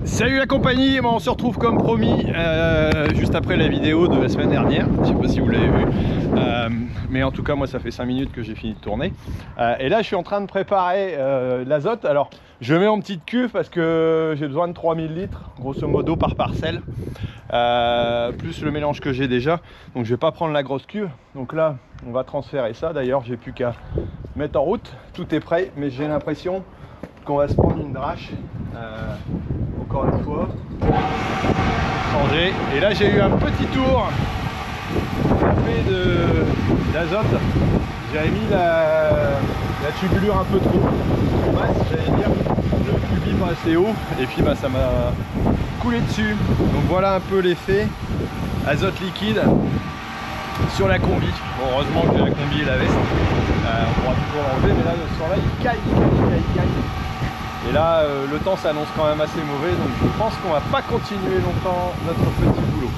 Salut la compagnie, on se retrouve comme promis juste après la vidéo de la semaine dernière. Je sais pas si vous l'avez vu, mais en tout cas moi ça fait 5 minutes que j'ai fini de tourner. Et là je suis en train de préparer l'azote. Alors je mets en petite cuve parce que j'ai besoin de 3000 litres grosso modo par parcelle, plus le mélange que j'ai déjà. Donc je vais pas prendre la grosse cuve. Donc là on va transférer ça. D'ailleurs j'ai plus qu'à mettre en route, tout est prêt, mais j'ai l'impression qu'on va se prendre une drache. Encore une fois, changer. Et là j'ai eu un petit tour d'azote. J'avais mis la tubulure un peu trop basse, j'allais dire, le cubi pas assez haut, et puis ça m'a coulé dessus. Donc voilà un peu l'effet azote liquide sur la combi. Bon, heureusement que la combi est lavée, on pourra toujours l'enlever, mais là le son là il caille. Et là, le temps s'annonce quand même assez mauvais, donc je pense qu'on va pas continuer longtemps notre petit boulot.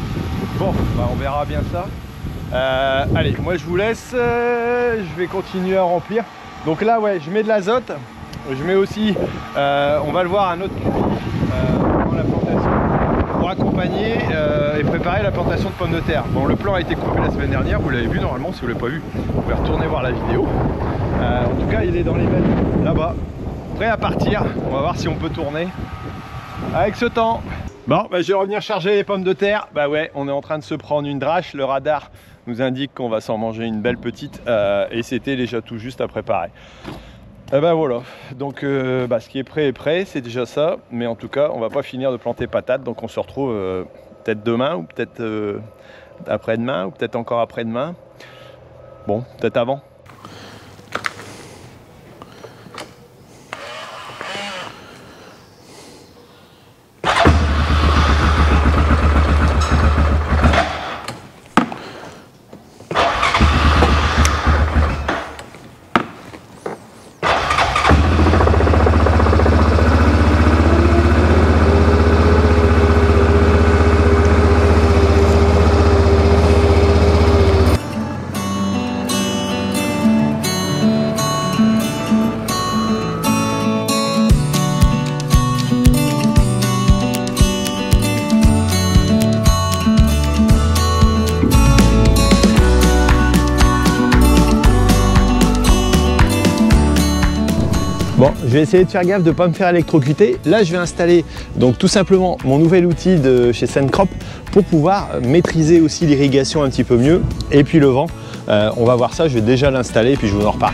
Bon, bah on verra bien ça. Allez, moi je vous laisse, je vais continuer à remplir. Donc là, ouais, je mets de l'azote, je mets aussi, on va le voir, un autre cubi dans la plantation pour accompagner et préparer la plantation de pommes de terre. Bon, le plan a été coupé la semaine dernière, vous l'avez vu normalement, si vous ne l'avez pas vu, vous pouvez retourner voir la vidéo. En tout cas, il est dans les bêtes là-bas. Prêt à partir, on va voir si on peut tourner avec ce temps. Bon, bah, je vais revenir charger les pommes de terre. Bah ouais, on est en train de se prendre une drache. Le radar nous indique qu'on va s'en manger une belle petite et c'était déjà tout juste à préparer. Et bah voilà, donc ce qui est prêt, c'est déjà ça. Mais en tout cas, on va pas finir de planter patates. Donc on se retrouve peut-être demain ou peut-être après-demain ou peut-être encore après-demain. Bon, peut-être avant. Bon, je vais essayer de faire gaffe de ne pas me faire électrocuter. Là, je vais installer donc tout simplement mon nouvel outil de chez Sencrop pour pouvoir maîtriser aussi l'irrigation un petit peu mieux. Et puis le vent, on va voir ça, je vais déjà l'installer et puis je vous en reparle.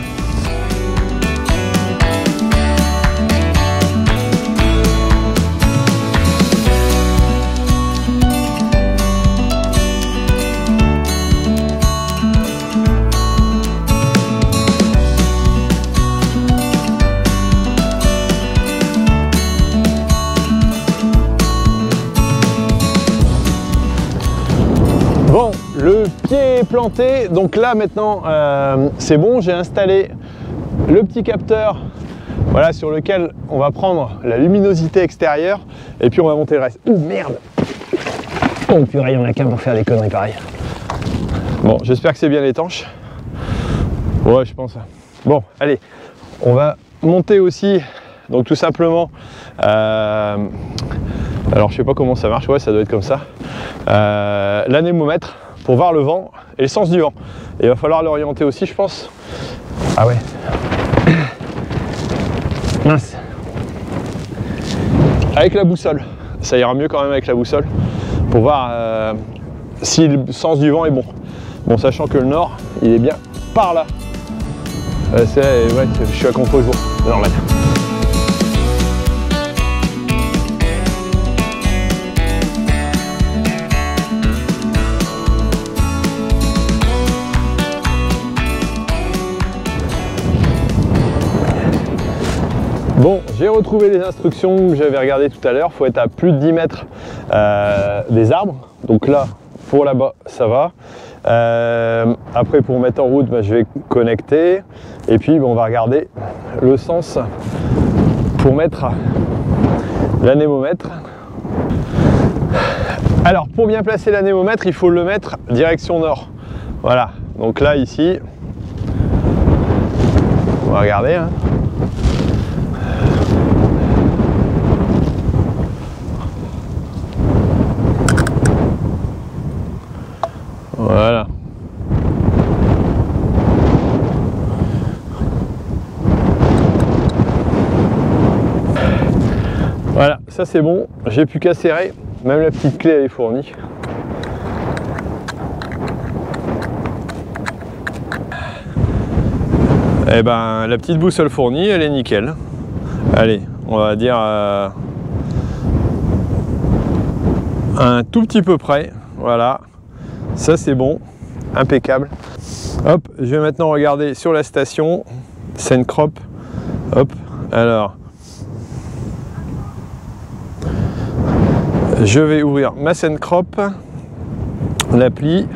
Bon, le pied est planté, donc là maintenant c'est bon, j'ai installé le petit capteur, voilà, sur lequel on va prendre la luminosité extérieure et puis on va monter le reste. Ouh merde! Oh purée, il y en a qu'un pour faire des conneries pareilles. Bon, j'espère que c'est bien étanche. Ouais, je pense. Bon, allez, on va monter aussi, donc tout simplement, alors je sais pas comment ça marche, ouais ça doit être comme ça, l'anémomètre pour voir le vent et le sens du vent. Et il va falloir l'orienter aussi je pense. Ah ouais. Mince. Avec la boussole, ça ira mieux quand même avec la boussole pour voir si le sens du vent est bon. Bon, sachant que le nord il est bien par là. Ouais, je suis à contre-jour, c'est normal. Bon, j'ai retrouvé les instructions que j'avais regardées tout à l'heure. Il faut être à plus de 10 mètres des arbres. Donc là, pour là-bas, ça va. Après, pour mettre en route, je vais connecter. Et puis, on va regarder le sens pour mettre l'anémomètre. Alors, pour bien placer l'anémomètre, il faut le mettre direction nord. Voilà. Donc là, ici, on va regarder. Hein. Voilà, ça c'est bon, j'ai plus qu'à serrer, même la petite clé elle est fournie. Et ben la petite boussole fournie, elle est nickel. Allez, on va dire un tout petit peu près, voilà, ça c'est bon, impeccable. Hop, je vais maintenant regarder sur la station, Sencrop, hop, alors, je vais ouvrir ma Sencrop, l'appli,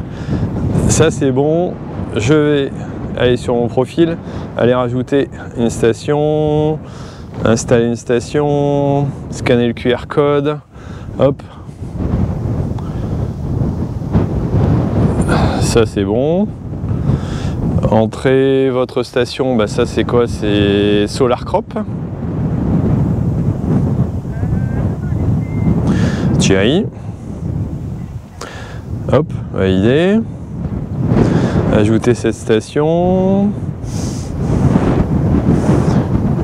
ça c'est bon, je vais aller sur mon profil, aller rajouter une station, installer une station, scanner le QR code, hop, ça c'est bon. Entrez votre station, bah ça c'est quoi? C'est SolarCrop. Thierry. Hop, validé. Ajoutez cette station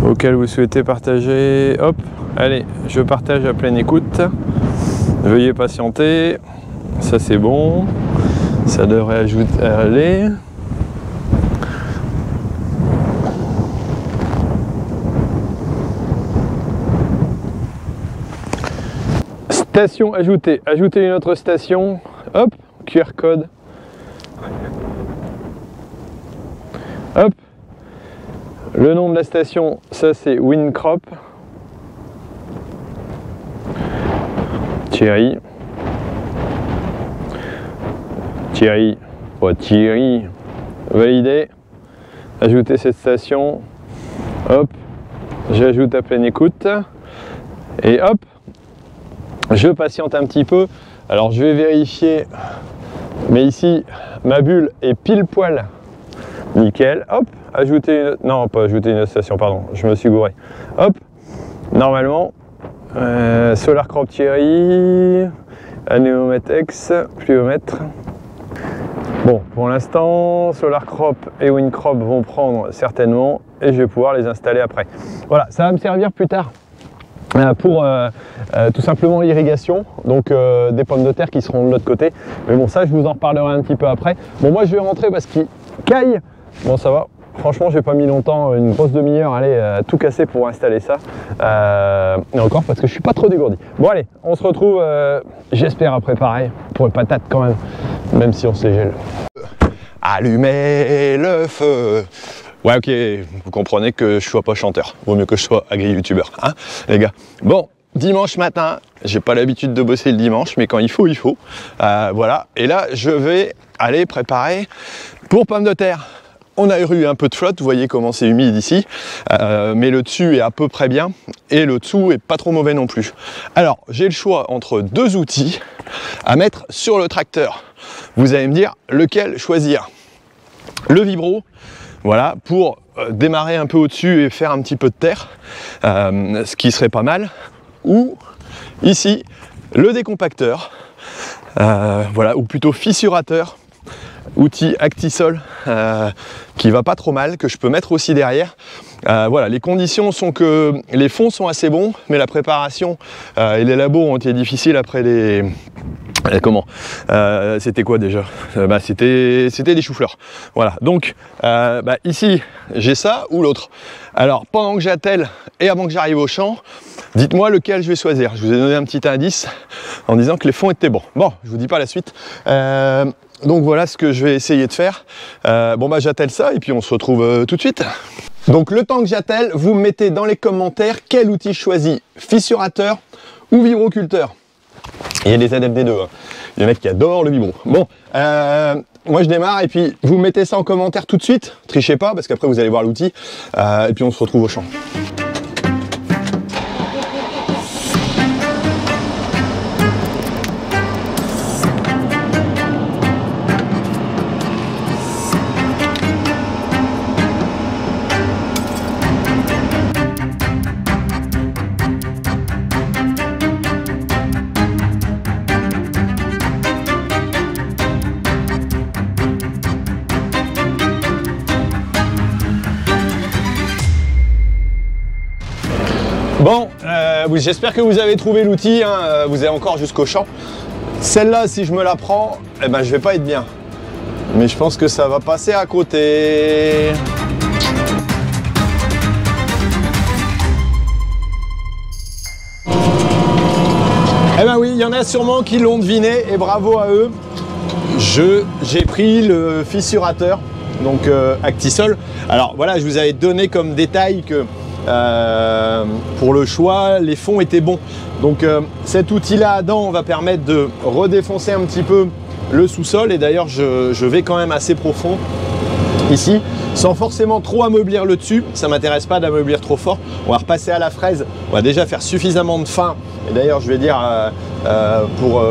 auquel vous souhaitez partager. Hop, allez, je partage à pleine écoute. Veuillez patienter. Ça c'est bon. Ça devrait ajouter. Allez. Station ajoutée. Ajoutez une autre station. Hop, QR code. Hop. Le nom de la station, ça c'est WinCrop. Thierry. Thierry. Oh, Thierry. Validé. Ajouter cette station. Hop. J'ajoute à pleine écoute. Et hop. Je patiente un petit peu. Alors je vais vérifier. Mais ici, ma bulle est pile poil. Nickel. Hop. Ajouter une... Non, pas ajouter une station, pardon. Je me suis gouré. Hop. Normalement. SolarCrop Thierry. Anémomètre X. Pluviomètre. Bon, pour l'instant, SolarCrop et WinCrop vont prendre certainement. Et je vais pouvoir les installer après. Voilà, ça va me servir plus tard. Pour tout simplement l'irrigation, donc des pommes de terre qui seront de l'autre côté. Mais bon, ça je vous en reparlerai un petit peu après. Bon, moi je vais rentrer parce qu'il caille. Bon, ça va. Franchement, j'ai pas mis longtemps, une grosse demi-heure, allez, tout casser pour installer ça. Et encore parce que je suis pas trop dégourdi. Bon, allez, on se retrouve, j'espère après pareil, pour les patates quand même si on se les gèle. Allumez le feu. Ouais, ok, vous comprenez que je sois pas chanteur. Vaut mieux que je sois agri-youtubeur, hein, les gars. Bon, dimanche matin, j'ai pas l'habitude de bosser le dimanche, mais quand il faut, il faut. Voilà, et là, je vais aller préparer pour pommes de terre. On a eu un peu de flotte, vous voyez comment c'est humide ici, mais le dessus est à peu près bien, et le dessous est pas trop mauvais non plus. Alors, j'ai le choix entre deux outils à mettre sur le tracteur. Vous allez me dire lequel choisir. Le vibro, voilà, pour démarrer un peu au-dessus et faire un petit peu de terre, ce qui serait pas mal. Ou ici, le décompacteur, voilà, ou plutôt fissurateur, outil Actisol, qui va pas trop mal, que je peux mettre aussi derrière. Voilà, les conditions sont que les fonds sont assez bons, mais la préparation et les labos ont été difficiles après les... Comment c'était quoi déjà? C'était des choux-fleurs. Voilà, donc ici j'ai ça ou l'autre. Alors pendant que j'attelle et avant que j'arrive au champ, dites-moi lequel je vais choisir. Je vous ai donné un petit indice en disant que les fonds étaient bons. Bon, je vous dis pas la suite. Donc voilà ce que je vais essayer de faire. J'attelle ça et puis on se retrouve tout de suite. Donc le temps que j'attelle, vous me mettez dans les commentaires quel outil je choisis, fissurateur ou vibroculteur. Il y a des adeptes des deux, hein. Il y a des mecs qui adorent le vibro. Bon, moi je démarre et puis vous mettez ça en commentaire tout de suite. Trichez pas parce qu'après vous allez voir l'outil. Et puis on se retrouve au champ. j'espère que vous avez trouvé l'outil, hein, vous avez encore jusqu'au champ. Celle-là, si je me la prends, eh ben, je vais pas être bien. Mais je pense que ça va passer à côté. Eh ben oui, il y en a sûrement qui l'ont deviné et bravo à eux. J'ai pris le fissurateur, donc Actisol. Alors voilà, je vous avais donné comme détail que pour le choix, les fonds étaient bons. Donc cet outil-là, Adam, va permettre de redéfoncer un petit peu le sous-sol. Et d'ailleurs, je vais quand même assez profond ici, sans forcément trop ameublir le dessus. Ça ne m'intéresse pas d'ameublir trop fort. On va repasser à la fraise. On va déjà faire suffisamment de fin. Et d'ailleurs, je vais dire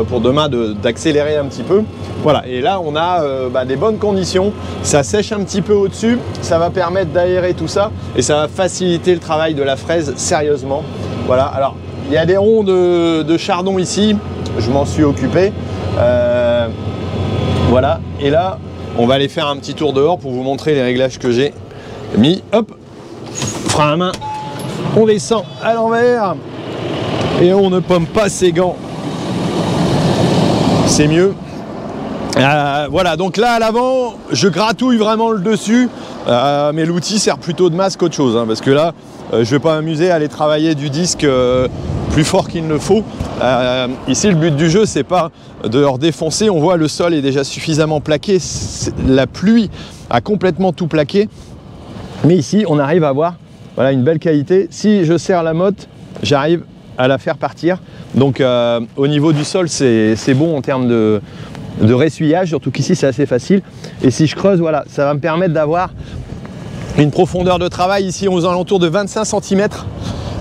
pour demain d'accélérer un petit peu. Voilà, et là, on a des bonnes conditions. Ça sèche un petit peu au-dessus. Ça va permettre d'aérer tout ça. Et ça va faciliter le travail de la fraise sérieusement. Voilà, alors, il y a des ronds de chardon ici. Je m'en suis occupé. Voilà, et là, on va aller faire un petit tour dehors pour vous montrer les réglages que j'ai mis. Hop, frein à main, on descend à l'envers et on ne pomme pas ses gants. C'est mieux. Voilà, donc là à l'avant, je gratouille vraiment le dessus, mais l'outil sert plutôt de masse qu'autre chose, hein, parce que là, je ne vais pas m'amuser à aller travailler du disque plus fort qu'il ne faut. Ici, le but du jeu, c'est pas de leur défoncer. On voit le sol est déjà suffisamment plaqué. La pluie a complètement tout plaqué. Mais ici, on arrive à avoir voilà, une belle qualité. Si je serre la motte, j'arrive à la faire partir. Donc, au niveau du sol, c'est bon en termes de ressuyage. Surtout qu'ici, c'est assez facile. Et si je creuse, voilà, ça va me permettre d'avoir une profondeur de travail ici aux alentours de 25 cm.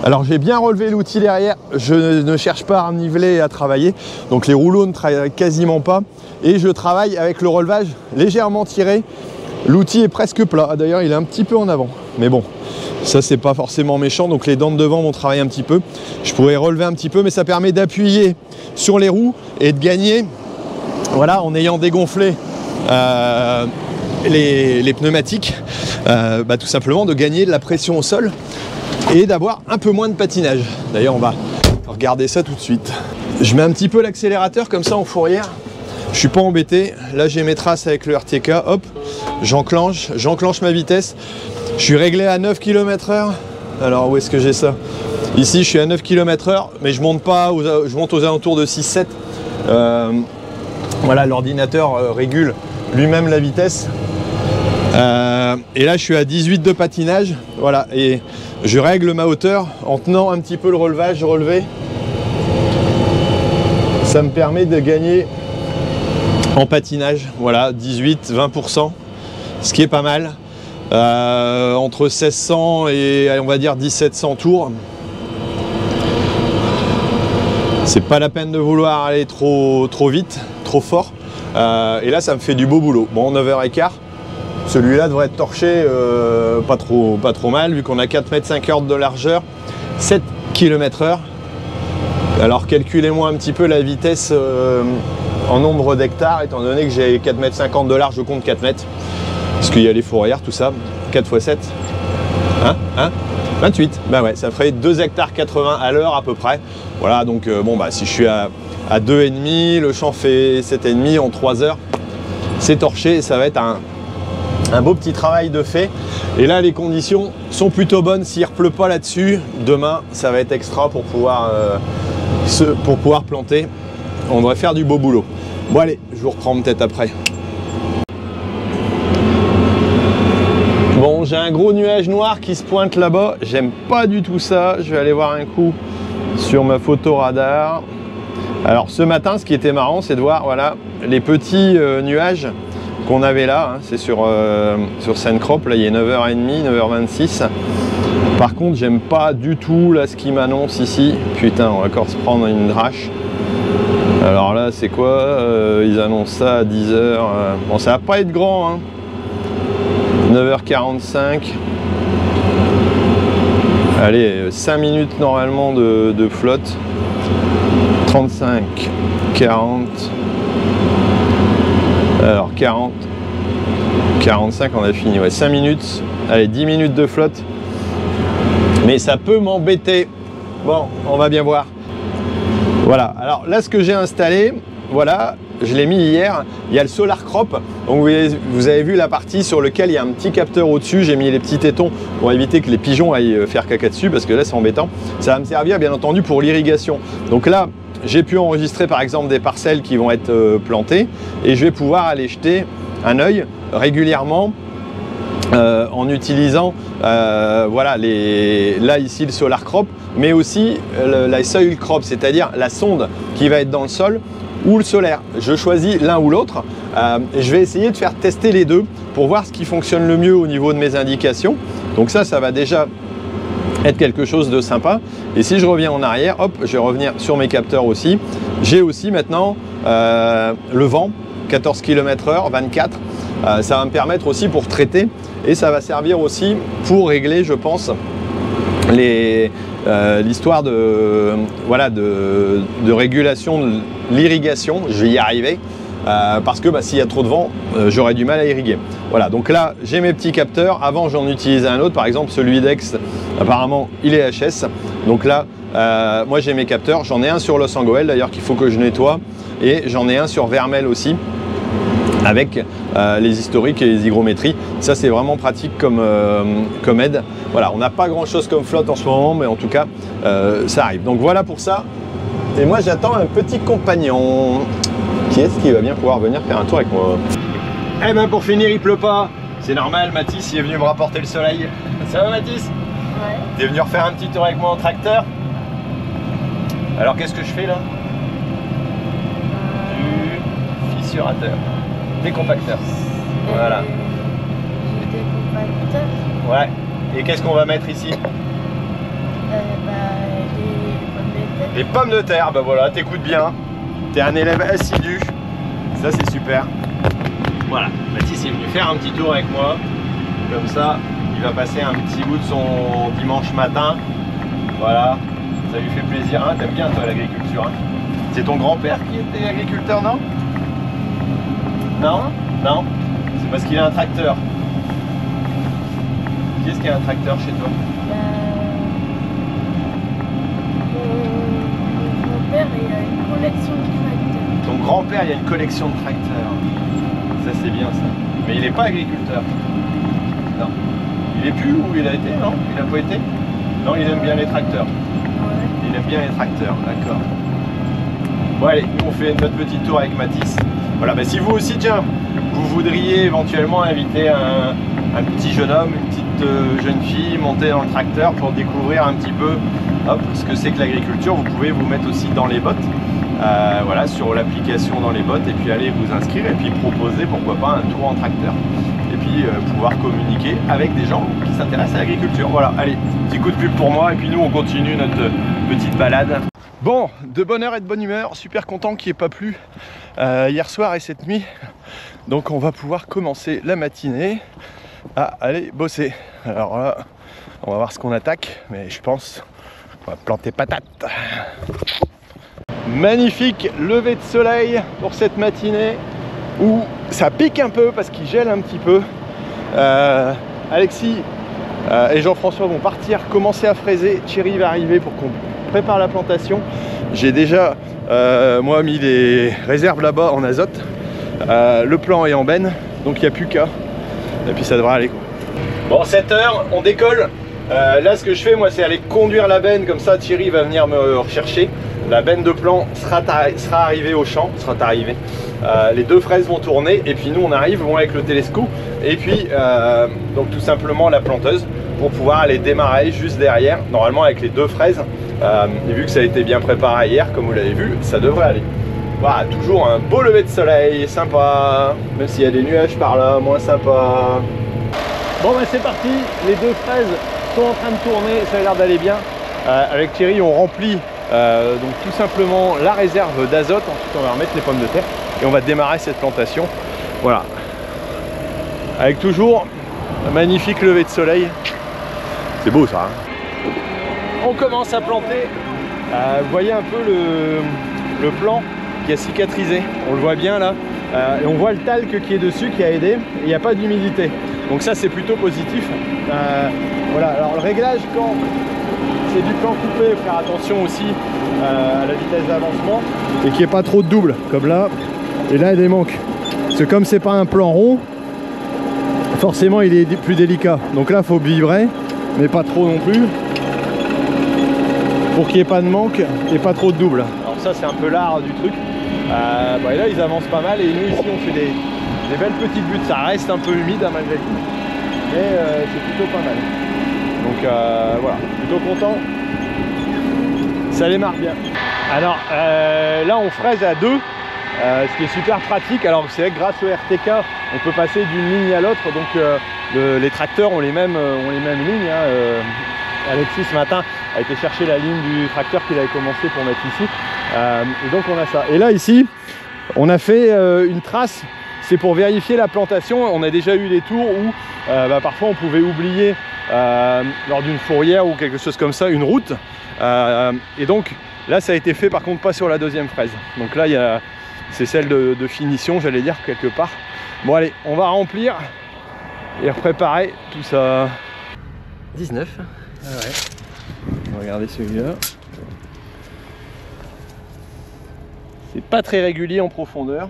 Alors j'ai bien relevé l'outil derrière, je ne cherche pas à niveler et à travailler, donc les rouleaux ne travaillent quasiment pas et je travaille avec le relevage légèrement tiré. L'outil est presque plat, d'ailleurs il est un petit peu en avant, mais bon, ça c'est pas forcément méchant, donc les dents de devant vont travailler un petit peu. Je pourrais relever un petit peu, mais ça permet d'appuyer sur les roues et de gagner, voilà, en ayant dégonflé les pneumatiques, tout simplement de gagner de la pression au sol et d'avoir un peu moins de patinage. D'ailleurs, on va regarder ça tout de suite. Je mets un petit peu l'accélérateur comme ça en fourrière. Je suis pas embêté. Là, j'ai mes traces avec le RTK. Hop, j'enclenche ma vitesse. Je suis réglé à 9 km/h. Alors, où est-ce que j'ai ça? Ici, je suis à 9 km/h, mais je monte pas, je monte aux alentours de 6-7. Voilà, l'ordinateur régule lui-même la vitesse. Et là, je suis à 18 de patinage. Voilà, et je règle ma hauteur en tenant un petit peu le relevage relevé. Ça me permet de gagner en patinage. Voilà, 18-20%, ce qui est pas mal. Entre 1600 et on va dire 1700 tours. C'est pas la peine de vouloir aller trop vite, trop fort. Et là, ça me fait du beau boulot. Bon, 9h15. Celui-là devrait être torché pas trop mal, vu qu'on a 4,5 m de largeur, 7 km/h. Alors calculez-moi un petit peu la vitesse en nombre d'hectares, étant donné que j'ai 4,50 m de large, je compte 4 mètres. Parce qu'il y a les fourrières, tout ça. 4 x 7. 28. Ben ouais, ça ferait 2,80 hectares à l'heure à peu près. Voilà, donc si je suis à 2,5, le champ fait 7,5 en 3 heures. C'est torché et ça va être un beau petit travail de fait. Et là, les conditions sont plutôt bonnes. S'il ne pleut pas là-dessus, demain, ça va être extra pour pouvoir planter. On devrait faire du beau boulot. Bon, allez, je vous reprends peut-être après. Bon, j'ai un gros nuage noir qui se pointe là-bas. J'aime pas du tout ça. Je vais aller voir un coup sur ma photo radar. Alors, ce matin, ce qui était marrant, c'est de voir voilà, les petits nuages qu'on avait là, hein, c'est sur Seine-Crop, là il est 9h30, 9h26. Par contre, j'aime pas du tout là ce qu'il m'annonce ici. Putain, on va encore se prendre une drache. Alors là, c'est quoi? Ils annoncent ça à 10h. Bon, ça va pas être grand, hein. 9h45. Allez, 5 minutes normalement de flotte. 35, 40. Alors 40, 45 on a fini, ouais, 5 minutes, allez 10 minutes de flotte. Mais ça peut m'embêter Bon, on va bien voir. Voilà, alors là ce que j'ai installé, voilà, je l'ai mis hier, il y a le Solar Crop. Donc vous avez vu la partie sur laquelle il y a un petit capteur au-dessus, j'ai mis les petits tétons pour éviter que les pigeons aillent faire caca dessus parce que là c'est embêtant. Ça va me servir bien entendu pour l'irrigation. Donc là, j'ai pu enregistrer par exemple des parcelles qui vont être plantées et je vais pouvoir aller jeter un œil régulièrement en utilisant voilà, là ici le Solar Crop, mais aussi la Soil Crop, c'est-à-dire la sonde qui va être dans le sol ou le solaire. Je choisis l'un ou l'autre et je vais essayer de faire tester les deux pour voir ce qui fonctionne le mieux au niveau de mes indications. Donc ça va déjà être quelque chose de sympa. Et si je reviens en arrière, hop, je vais revenir sur mes capteurs aussi. J'ai aussi maintenant le vent, 14 km/h, 24. Ça va me permettre aussi pour traiter et ça va servir aussi pour régler, je pense, l'histoire voilà, de régulation de l'irrigation. Je vais y arriver parce que s'il y a trop de vent, j'aurai du mal à irriguer. Voilà, donc là j'ai mes petits capteurs. Avant j'en utilisais un autre, par exemple celui d'Ex, apparemment il est HS. Donc là moi j'ai mes capteurs, j'en ai un sur Los Angeles d'ailleurs qu'il faut que je nettoie et j'en ai un sur Vermel aussi, avec les historiques et les hygrométries. Ça c'est vraiment pratique comme aide. Voilà, on n'a pas grand chose comme flotte en ce moment, mais en tout cas ça arrive. Donc voilà pour ça. Et moi j'attends un petit compagnon. Qui est-ce qui va bien pouvoir venir faire un tour avec moi? Eh ben pour finir il pleut pas. C'est normal, Mathis il est venu me rapporter le soleil. Ça va Mathis? Ouais. T'es venu refaire un petit tour avec moi en tracteur. Alors qu'est-ce que je fais là? Du fissurateur. Décompacteur. Voilà. Décompacteur. Ouais. Et qu'est-ce qu'on va mettre ici? Les pommes de terre. Bah voilà, t'écoutes bien. T'es un élève assidu. Ça c'est super. Voilà. Mathis est venu faire un petit tour avec moi. Comme ça, il va passer un petit bout de son dimanche matin. Voilà. Ça lui fait plaisir. Hein, t'aimes bien toi l'agriculture. Hein, c'est ton grand-père qui était agriculteur, non? Non? Non? C'est parce qu'il a un tracteur. Qui est-ce qui a un tracteur chez toi? Mon père, il a une collection de tracteurs. Ton grand-père, il a une collection de tracteurs. Ça, c'est bien ça. Mais il n'est pas agriculteur. Non. Il est plus où il a été, non? Il n'a pas été? Non, il aime bien les tracteurs. Ouais. Il aime bien les tracteurs, d'accord. Bon, allez, nous on fait notre petit tour avec Mathis. Voilà, si vous aussi, tiens, vous voudriez éventuellement inviter un petit jeune homme, une petite jeune fille, monter dans le tracteur pour découvrir un petit peu ce que c'est que l'agriculture, vous pouvez vous mettre aussi dans les bottes, voilà, sur l'application dans les bottes, et puis aller vous inscrire et puis proposer pourquoi pas un tour en tracteur. Et puis pouvoir communiquer avec des gens qui s'intéressent à l'agriculture. Voilà, allez, petit coup de pub pour moi, et puis nous on continue notre petite balade. Bon, de bonne heure et de bonne humeur, super content qu'il n'y ait pas plu hier soir et cette nuit. Donc on va pouvoir commencer la matinée à aller bosser. Alors là, on va voir ce qu'on attaque, mais je pense qu'on va planter patate. Magnifique lever de soleil pour cette matinée où ça pique un peu parce qu'il gèle un petit peu. Alexis et Jean-François vont partir, commencer à fraiser. Thierry va arriver pour qu'on prépare la plantation. J'ai déjà moi mis les réserves là-bas en azote. Le plan est en benne, donc il n'y a plus qu'à. Et puis ça devrait aller quoi. Bon, 7 h, on décolle. Là ce que je fais moi c'est aller conduire la benne, comme ça Thierry va venir me rechercher. La benne de plan sera arrivée au champ, les deux fraises vont tourner et puis nous on arrive avec le télescope et puis donc tout simplement la planteuse pour pouvoir aller démarrer juste derrière, normalement avec les deux fraises. Et vu que ça a été bien préparé hier, comme vous l'avez vu, ça devrait aller. Voilà, toujours un beau lever de soleil, sympa, même s'il y a des nuages par là, moins sympa. Bon c'est parti, les deux fraises sont en train de tourner, ça a l'air d'aller bien. Avec Thierry on remplit donc tout simplement la réserve d'azote, ensuite on va remettre les pommes de terre et on va démarrer cette plantation. Voilà, avec toujours un magnifique lever de soleil, c'est beau ça hein. On commence à planter, vous voyez un peu le plan qui a cicatrisé, on le voit bien là, et on voit le talc qui est dessus qui a aidé, et il n'y a pas d'humidité, donc ça c'est plutôt positif. Voilà, alors le réglage quand c'est du plan coupé, faire attention aussi à la vitesse d'avancement et qu'il n'y ait pas trop de double comme là. Et là il y a des manques. Parce que comme c'est pas un plan rond, forcément il est plus délicat. Donc là il faut vibrer, mais pas trop non plus. Pour qu'il n'y ait pas de manque et pas trop de double. Alors ça c'est un peu l'art du truc. Et là ils avancent pas mal et nous ici on fait des belles petites buttes. Ça reste un peu humide malgré tout. Mais c'est plutôt pas mal. Donc voilà, plutôt content. Ça démarre bien. Alors là on fraise à deux, ce qui est super pratique. Alors c'est vrai que grâce au RTK on peut passer d'une ligne à l'autre. Donc les tracteurs ont les mêmes lignes. Alexis ce matin a été chercher la ligne du tracteur qu'il avait commencé pour mettre ici. Et donc on a ça. Et là ici on a fait une trace. C'est pour vérifier la plantation. On a déjà eu des tours où parfois on pouvait oublier lors d'une fourrière ou quelque chose comme ça une route. Et donc là ça a été fait par contre pas sur la deuxième fraise. Donc là c'est celle de finition, j'allais dire, quelque part. Bon allez, on va remplir et préparer tout ça. 19. Ah ouais. On va regarder celui-là. C'est pas très régulier en profondeur.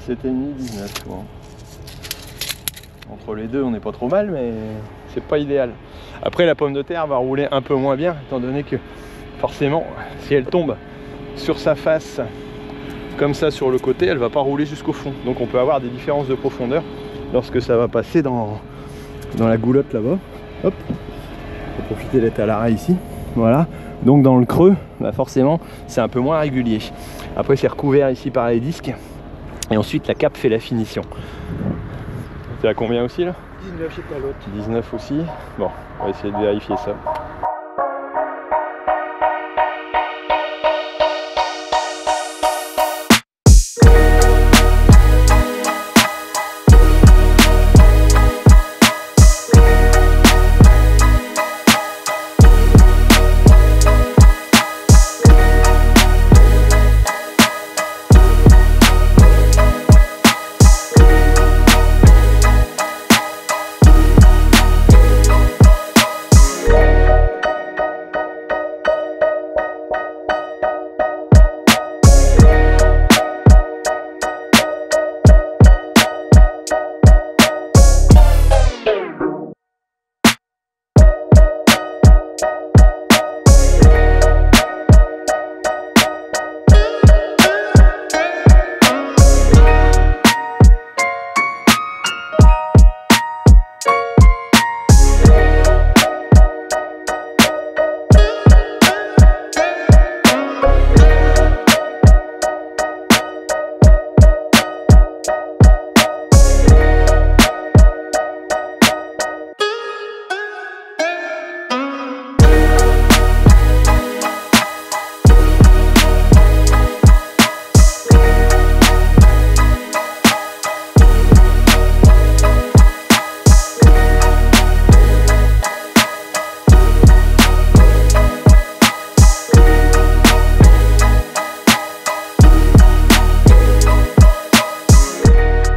17,5. 17,5, 19. Bon. Entre les deux, on n'est pas trop mal, mais c'est pas idéal. Après, la pomme de terre va rouler un peu moins bien, étant donné que forcément, si elle tombe sur sa face comme ça sur le côté, elle va pas rouler jusqu'au fond. Donc on peut avoir des différences de profondeur lorsque ça va passer dans la goulotte là-bas. Hop, on va profiter d'être à l'arrêt ici. Voilà. Donc dans le creux, forcément, c'est un peu moins régulier. Après, c'est recouvert ici par les disques. Et ensuite, la cape fait la finition. C'est à combien aussi là? 19 chez ta l'autre. 19 aussi. Bon, on va essayer de vérifier ça.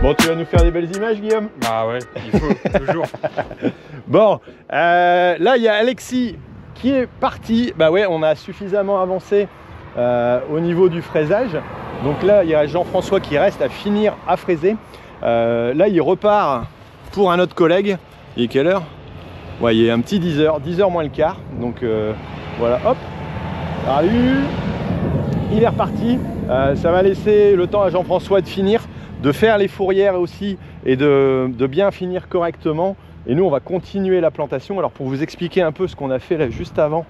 Bon, tu vas nous faire des belles images, Guillaume? Bah ouais, il faut, toujours. Bon, là, il y a Alexis qui est parti. Bah ouais, on a suffisamment avancé au niveau du fraisage. Donc là, il y a Jean-François qui reste à finir à fraiser. Là, il repart pour un autre collègue. Il est quelle heure? Ouais, il est un petit 10h moins le quart. Donc voilà, hop. Salut. Il est reparti. Ça va laisser le temps à Jean-François de finir, de faire les fourrières aussi et de bien finir correctement. Et nous, on va continuer la plantation. Alors, pour vous expliquer un peu ce qu'on a fait là juste avant,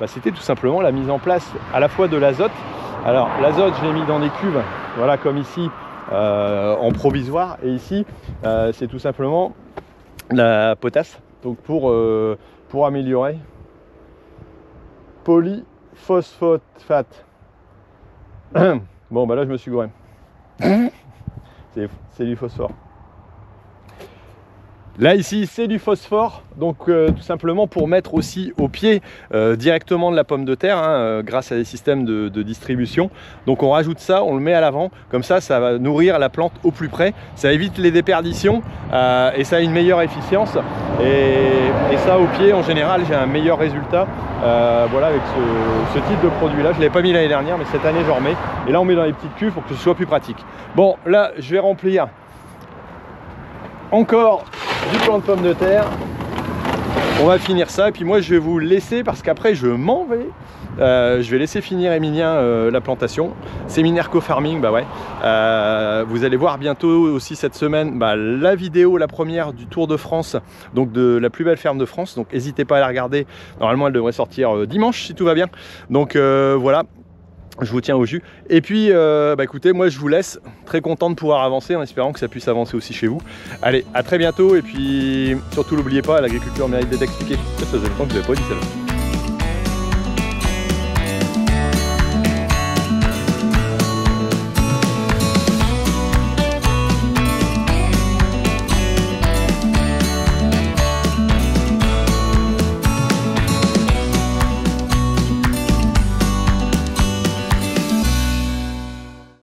c'était tout simplement la mise en place à la fois de l'azote. Alors, l'azote, je l'ai mis dans des cuves, voilà, comme ici, en provisoire. Et ici, c'est tout simplement la potasse, donc pour améliorer polyphosphate. Bon, bah là, je me suis gouré. C'est du phosphore. Là ici c'est du phosphore, donc tout simplement pour mettre aussi au pied directement de la pomme de terre, hein, grâce à des systèmes de distribution. Donc on rajoute ça, on le met à l'avant, comme ça ça va nourrir la plante au plus près, ça évite les déperditions et ça a une meilleure efficience et ça au pied en général j'ai un meilleur résultat voilà, avec ce type de produit là. Je ne l'avais pas mis l'année dernière mais cette année j'en remets et là on met dans les petites cuves pour que ce soit plus pratique. Bon là je vais remplir encore du plant de pommes de terre. On va finir ça et puis moi je vais vous laisser parce qu'après je m'en vais. Je vais laisser finir Emilien la plantation. Séminaire co-farming, bah ouais. Vous allez voir bientôt aussi cette semaine la vidéo, la première du Tour de France, donc de la plus belle ferme de France. Donc n'hésitez pas à la regarder. Normalement elle devrait sortir dimanche si tout va bien. Donc voilà. Je vous tiens au jus. Et puis, écoutez, moi je vous laisse. Très content de pouvoir avancer en espérant que ça puisse avancer aussi chez vous. Allez, à très bientôt. Et puis, surtout, n'oubliez pas, l'agriculture mérite d'être expliquée. Ça faisait longtemps que je ne l'avais pas dit celle-là.